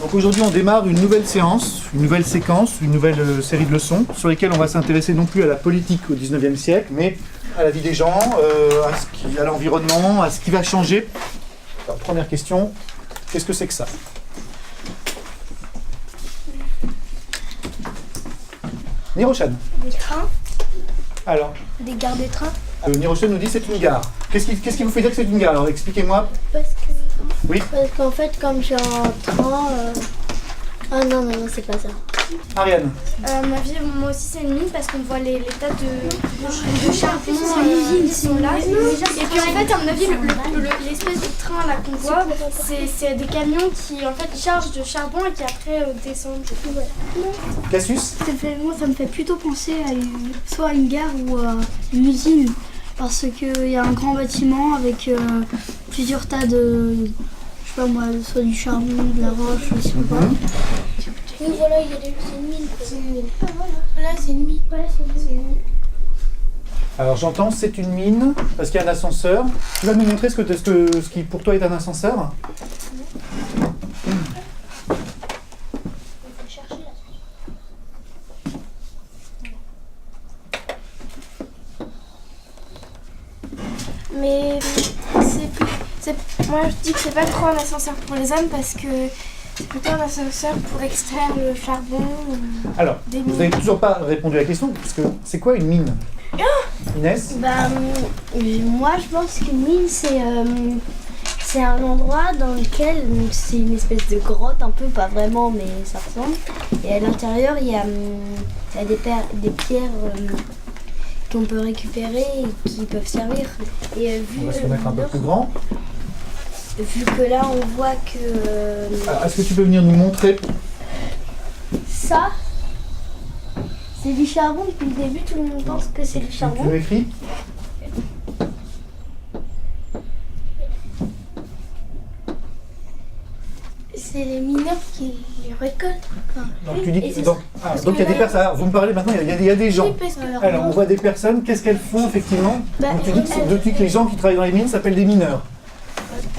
Donc aujourd'hui on démarre une nouvelle séance, une nouvelle séquence, une nouvelle série de leçons sur lesquelles on va s'intéresser non plus à la politique au 19e siècle, mais à la vie des gens, à l'environnement, à ce qui va changer. Alors, première question, qu'est-ce que c'est que ça? Niroshan. Des trains, Alors, des gares de train. Niroshan nous dit c'est une gare. Qu'est-ce qui vous fait dire que c'est une gare? Alors expliquez-moi. Oui. Parce qu'en fait, comme j'ai un train. Ah non, c'est pas ça. Ariane. Moi aussi c'est une mine parce qu'on voit les tas de charbon qui sont là. Et puis en fait à mon avis l'espèce de train là qu'on voit c'est des camions qui en fait chargent de charbon et qui après descendent. Cassius. Moi ça me fait plutôt penser à soit à une gare ou à une usine. Parce qu'il y a un grand bâtiment avec plusieurs tas de, je sais pas moi, soit du charbon, de la roche, je sais pas. Oui, voilà, c'est une mine. C'est une mine. Voilà, c'est une mine. Voilà, c'est une mine. Alors j'entends c'est une mine parce qu'il y a un ascenseur. Tu vas nous montrer ce qui pour toi est un ascenseur? Mais moi je dis que c'est pas trop un ascenseur pour les hommes parce que c'est plutôt un ascenseur pour extraire le charbon. Alors, vous n'avez toujours pas répondu à la question, parce que c'est quoi une mine? Inès? Moi, je pense qu'une mine, c'est un endroit dans lequel c'est une espèce de grotte, un peu, pas vraiment, mais ça ressemble. Et à l'intérieur, il y a des pierres qu'on peut récupérer et qui peuvent servir. Et On va se mettre un peu plus grand. Vu que là, on voit que... Alors, est-ce que tu peux venir nous montrer? Ça, c'est du charbon. Depuis le début, tout le monde pense que c'est du Tu charbon. écris? C'est les mineurs qui les récoltent. Donc tu dis que, donc il y a des personnes. Alors, vous me parlez maintenant, il y a des gens. Alors on voit des personnes, qu'est-ce qu'elles font effectivement? Donc tu dis que les gens qui travaillent dans les mines s'appellent des mineurs.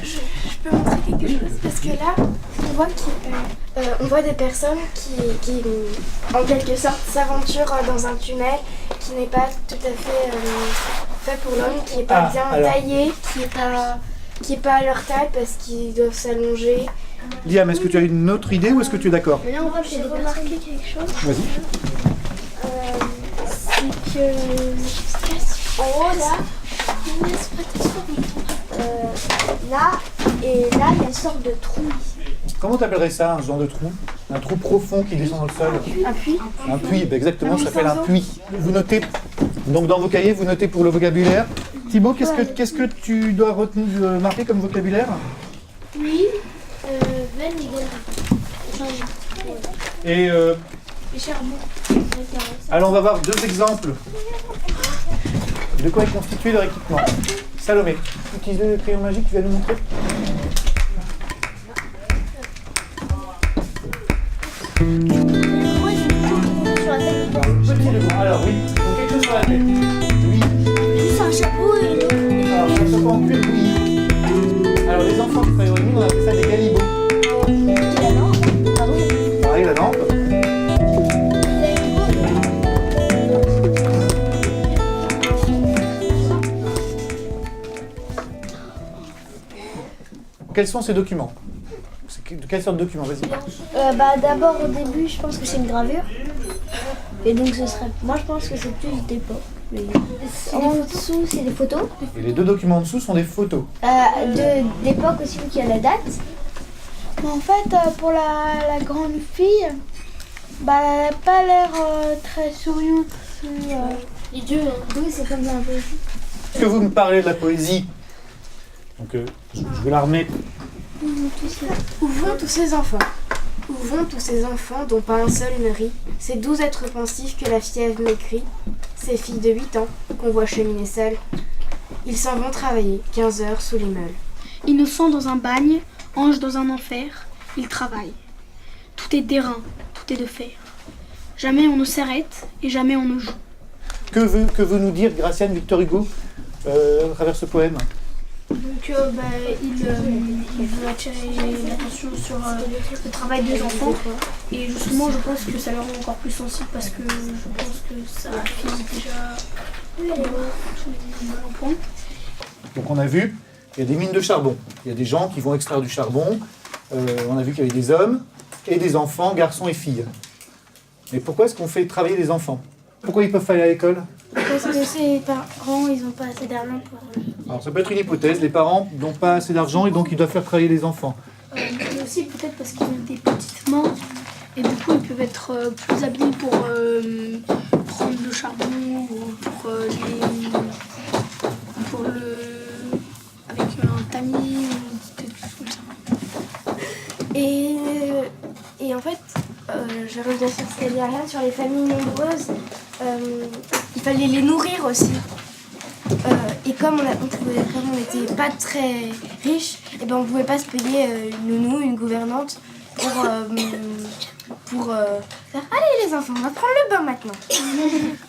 Je peux montrer quelque chose parce que là on voit des personnes qui en quelque sorte s'aventurent dans un tunnel qui n'est pas tout à fait fait pour l'homme, qui n'est pas taillé, qui est pas à leur taille parce qu'ils doivent s'allonger. Liam, est-ce que tu as une autre idée ou est-ce que tu es d'accord? Mais là, on voit que j'ai remarqué quelque chose. Vas-y. C'est que... En haut, là... là, et là, il y a une sorte de trou. Comment t'appellerais ça, un genre de trou? Un trou profond qui descend dans le sol? Un puits. Un puits, ben exactement, ça s'appelle un puits. Vous notez, donc dans vos cahiers, vous notez pour le vocabulaire. Thibaut, qu'est-ce que tu dois retenir, marquer comme vocabulaire? Puits, veine et Et charbon. alors on va voir deux exemples. De quoi est constitué leur équipement? Salomé, utilisez le crayon magique, tu vas nous montrer. Petit ruban. Alors oui, donc quelque chose sur la tête. Oui. C'est un chapeau et... Alors c'est un chapeau en cuir, oui. Alors les enfants qui travaillent dans les mines, on appelle ça des galibots. la lampe. Pardon. Pareil, la lampe. Quels sont ces documents? De quelle sorte de documents? Vas-y. D'abord, au début, je pense que c'est une gravure. Et donc, ce serait... Moi, je pense que c'est plus d'époque. Mais... En dessous, c'est des photos. Et les deux documents en dessous sont des photos. D'époque aussi, vu qu'il y a la date. Mais en fait, pour la grande fille, elle n'a pas l'air très souriante. Les deux, oui, c'est comme ça un peu. Est-ce que vous me parlez de la poésie? Donc, je vais la remettre. Où vont tous ces enfants? Où vont tous ces enfants dont pas un seul ne rit? Ces doux êtres pensifs que la fièvre m'écrit, ces filles de 8 ans qu'on voit cheminer seules. Ils s'en vont travailler 15 heures sous les meules. Innocents dans un bagne, anges dans un enfer, ils travaillent. Tout est d'airain, tout est de fer. Jamais on ne s'arrête et jamais on ne joue. Que veut nous dire Graciane Victor Hugo à travers ce poème? Donc il veut attirer l'attention sur le travail des enfants. Et justement, je pense que ça leur rend encore plus sensible parce que je pense que ça finit déjà en point. Donc on a vu, il y a des mines de charbon. Il y a des gens qui vont extraire du charbon. On a vu qu'il y avait des hommes et des enfants, garçons et filles. Mais pourquoi est-ce qu'on fait travailler les enfants? Pourquoi ils peuvent pas aller à l'école? Parce que ses parents, ils n'ont pas assez d'argent pour... Alors ça peut être une hypothèse, les parents n'ont pas assez d'argent et donc ils doivent faire travailler les enfants. Mais aussi peut-être parce qu'ils ont des petites mains et du coup ils peuvent être plus habiles pour prendre le charbon ou avec un tamis ou quelque chose comme ça. Et en fait, je reviens sur ce qu'elle dit Ariane, sur les familles nombreuses, il fallait les nourrir aussi. Et comme on n'était pas très riches, et ben on ne pouvait pas se payer une nounou, une gouvernante pour faire « Allez les enfants, on va prendre le bain maintenant !»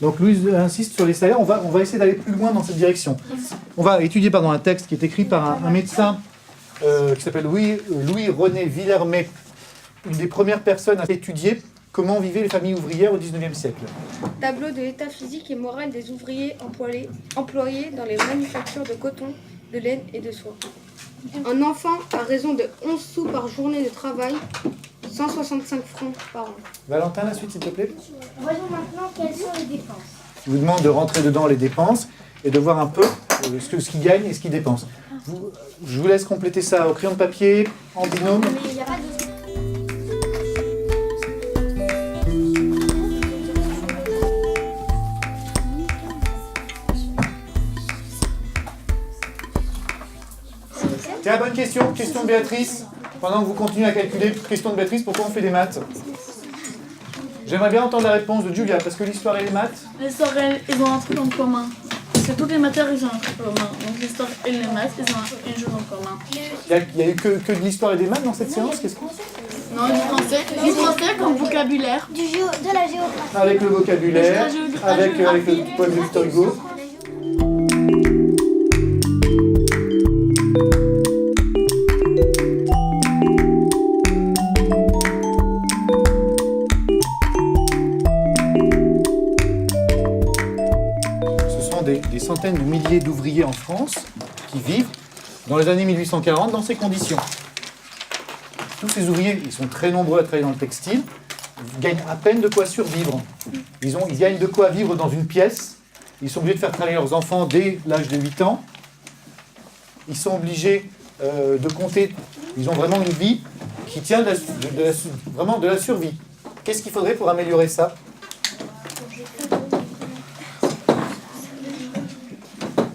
Donc Louise insiste sur les salaires, on va essayer d'aller plus loin dans cette direction. On va étudier un texte qui est écrit par un médecin qui s'appelle Louis-René Villermé, une des premières personnes à étudier comment vivaient les familles ouvrières au XIXe siècle. Tableau de l'état physique et moral des ouvriers employés dans les manufactures de coton, de laine et de soie. Un enfant à raison de 11 sous par journée de travail, 165 francs par an. Valentin, la suite s'il te plaît. Voyons maintenant quelles sont les dépenses. Je vous demande de rentrer dedans les dépenses et de voir un peu ce qu'ils gagnent et ce qu'ils dépensent. Je vous laisse compléter ça au crayon de papier, en binôme. Mais il n'y a pas de... Tiens, bonne question. Question de Béatrice. Pendant que vous continuez à calculer, question de Béatrice, pourquoi on fait des maths? J'aimerais bien entendre la réponse de Julia, parce que l'histoire et les maths... L'histoire, ils ont un truc en commun. Parce que toutes les matières, ils ont un truc en commun. Donc l'histoire et les maths, ils ont une chose en commun. Il n'y a eu que de l'histoire et des maths dans cette séance? Qu'est-ce que... Non, du français comme vocabulaire. De la géographie. Avec le vocabulaire, avec le poème de Victor Hugo. Des centaines de milliers d'ouvriers en France qui vivent dans les années 1840 dans ces conditions. Tous ces ouvriers, ils sont très nombreux à travailler dans le textile, ils gagnent à peine de quoi survivre. Ils gagnent de quoi vivre dans une pièce, ils sont obligés de faire travailler leurs enfants dès l'âge de 8 ans, ils sont obligés de compter, ils ont vraiment une vie qui tient vraiment de la survie. Qu'est-ce qu'il faudrait pour améliorer ça ?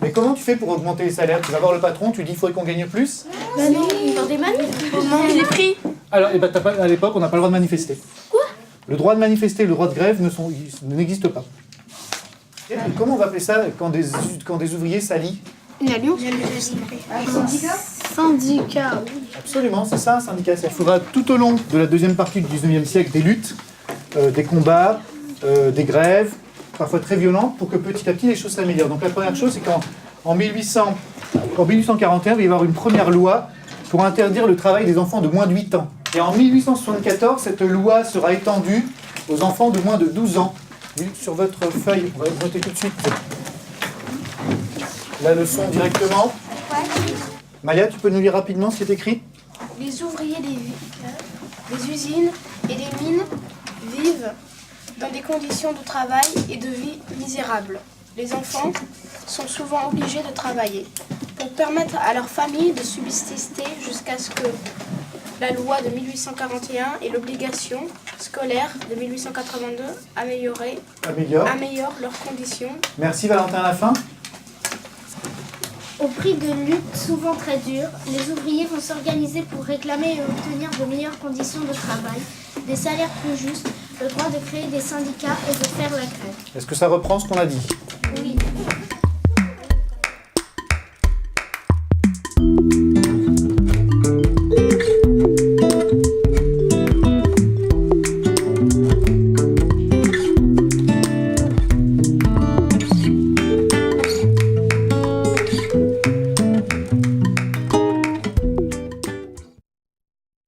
Mais comment tu fais pour augmenter les salaires? Tu vas voir le patron, tu lui dis qu'il faudrait qu'on gagne plus? Ben non, dans des manifs. Les prix. Alors, à l'époque, on n'a pas le droit de manifester. Quoi? Le droit de manifester et le droit de grève n'existent pas. Et comment on va appeler ça quand des ouvriers s'allient? Une alliance. Syndicat. Absolument, c'est ça un syndicat. Il faudra tout au long de la deuxième partie du XIXe siècle des luttes, des combats, des grèves, parfois très violentes, pour que petit à petit les choses s'améliorent. Donc la première chose, c'est qu'en 1841, il va y avoir une première loi pour interdire le travail des enfants de moins de 8 ans. Et en 1874, cette loi sera étendue aux enfants de moins de 12 ans. Sur votre feuille, on va noter tout de suite la leçon directement. Malia, tu peux nous lire rapidement ce qui est écrit? Les ouvriers des usines et des mines vivent dans des conditions de travail et de vie misérables. Les enfants sont souvent obligés de travailler pour permettre à leur famille de subsister jusqu'à ce que la loi de 1841 et l'obligation scolaire de 1882 améliorent leurs conditions. Merci Valentin, à la fin. Au prix de luttes souvent très dures, les ouvriers vont s'organiser pour réclamer et obtenir de meilleures conditions de travail, des salaires plus justes, le droit de créer des syndicats et de faire la grève. Est-ce que ça reprend ce qu'on a dit?